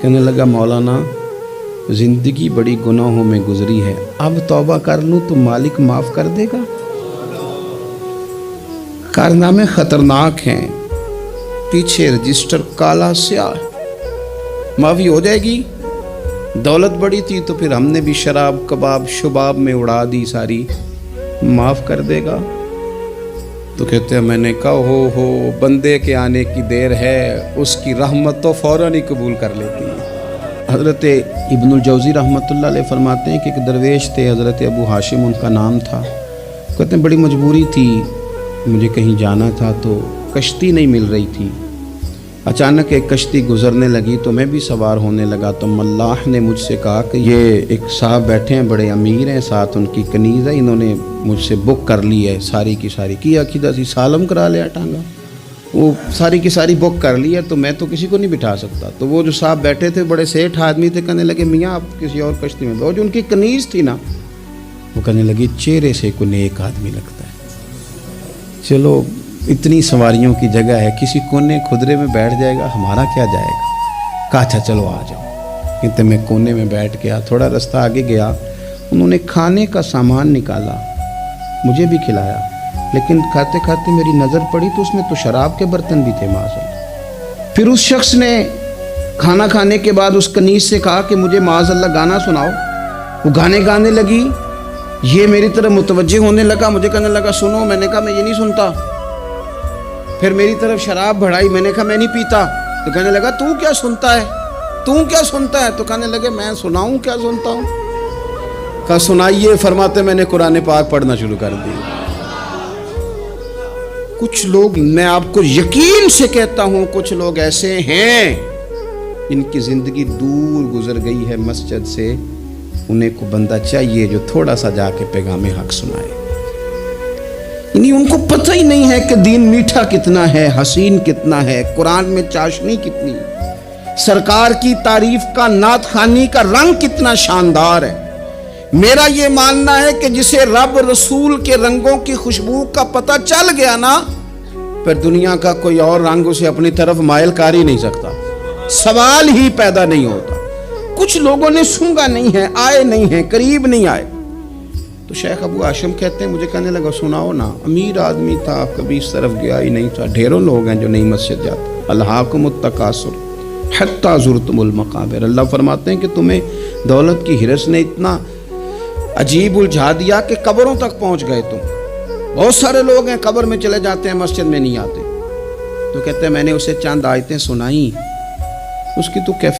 کہنے لگا مولانا زندگی بڑی گناہوں میں گزری ہے، اب توبہ کر لوں تو مالک معاف کر دے گا؟ کارنامے خطرناک ہیں، پیچھے رجسٹر کالا سیاہ، معافی ہو جائے گی۔ دولت بڑی تھی تو پھر ہم نے بھی شراب کباب شباب میں اڑا دی ساری، معاف کر دے گا؟ تو کہتے ہیں میں نے کہا ہو بندے کے آنے کی دیر ہے، اس کی رحمت تو فوراً ہی قبول کر لیتی ہے۔ حضرت ابن الجوزی رحمۃ اللہ علیہ فرماتے ہیں کہ ایک درویش تھے، حضرت ابو ہاشم ان کا نام تھا۔ کہتے ہیں بڑی مجبوری تھی، مجھے کہیں جانا تھا تو کشتی نہیں مل رہی تھی، اچانک ایک کشتی گزرنے لگی تو میں بھی سوار ہونے لگا، تو ملاح نے مجھ سے کہا کہ یہ ایک صاحب بیٹھے ہیں بڑے امیر ہیں، ساتھ ان کی کنیز ہے، انہوں نے مجھ سے بک کر لی ہے ساری کی ساری، کی عقیدہ سی سالم کرا لیا ٹانگا، وہ ساری کی ساری بک کر لی ہے تو میں تو کسی کو نہیں بٹھا سکتا۔ تو وہ جو صاحب بیٹھے تھے بڑے سیٹھ آدمی تھے، کہنے لگے میاں آپ کسی اور کشتی میں، وہ جو ان کی کنیز تھی نا، وہ کہنے لگی چہرے سے کوئی نیک آدمی لگتا ہے، چلو اتنی سواریوں کی جگہ ہے، کسی کونے خدرے میں بیٹھ جائے گا، ہمارا کیا جائے گا؟ کہا اچھا چلو آ جاؤ۔ کہتے میں کونے میں بیٹھ گیا، تھوڑا رستہ آگے گیا، انہوں نے کھانے کا سامان نکالا، مجھے بھی کھلایا، لیکن کھاتے کھاتے میری نظر پڑی تو اس میں تو شراب کے برتن بھی تھے معاذ اللہ۔ پھر اس شخص نے کھانا کھانے کے بعد اس کنیز سے کہا کہ مجھے معاذ اللہ گانا سناؤ، وہ گانے گانے لگی، یہ میری طرف متوجہ ہونے لگا، مجھے کہنے لگا سنو، میں نے کہا میں یہ نہیں سنتا۔ پھر میری طرف شراب بڑھائی، میں نے کہا میں نہیں پیتا، تو کہنے لگا تو کیا سنتا ہے، تو کیا سنتا ہے؟ تو کہنے لگے میں سناؤں کیا سنتا ہوں؟ کہا سنائیے، فرماتے میں نے قرآن پاک پڑھنا شروع کر دی۔ کچھ لوگ، میں آپ کو یقین سے کہتا ہوں، کچھ لوگ ایسے ہیں ان کی زندگی دور گزر گئی ہے مسجد سے، انہیں کو بندہ چاہیے جو تھوڑا سا جا کے پیغام حق سنائے۔ یعنی ان کو پتہ ہی نہیں ہے کہ دین میٹھا کتنا ہے، حسین کتنا ہے، قرآن میں چاشنی کتنی، سرکار کی تعریف کا، نعت خوانی کا رنگ کتنا شاندار ہے۔ میرا یہ ماننا ہے کہ جسے رب رسول کے رنگوں کی خوشبو کا پتہ چل گیا نا، پھر دنیا کا کوئی اور رنگ اسے اپنی طرف مائل کر ہی نہیں سکتا، سوال ہی پیدا نہیں ہوتا۔ کچھ لوگوں نے سونگا نہیں ہے، آئے نہیں ہیں، قریب نہیں آئے۔ تو شیخ ابو ہاشم کہتے ہیں مجھے کہنے لگا سناؤ نا، امیر آدمی تھا، کبھی اس طرف گیا ہی نہیں تھا، ڈھیروں لوگ ہیں جو نئی مسجد جاتے، الہاکم التکاثر حتی زرتم المقابر، اللہ فرماتے ہیں کہ تمہیں دولت کی ہرس نے اتنا عجیب الجھا دیا کہ قبروں تک پہنچ گئے تم۔ بہت سارے لوگ ہیں قبر میں چلے جاتے ہیں، مسجد میں نہیں آتے۔ تو کہتے ہیں میں نے اسے چند آیتیں سنائیں، اس کی تو کیفیت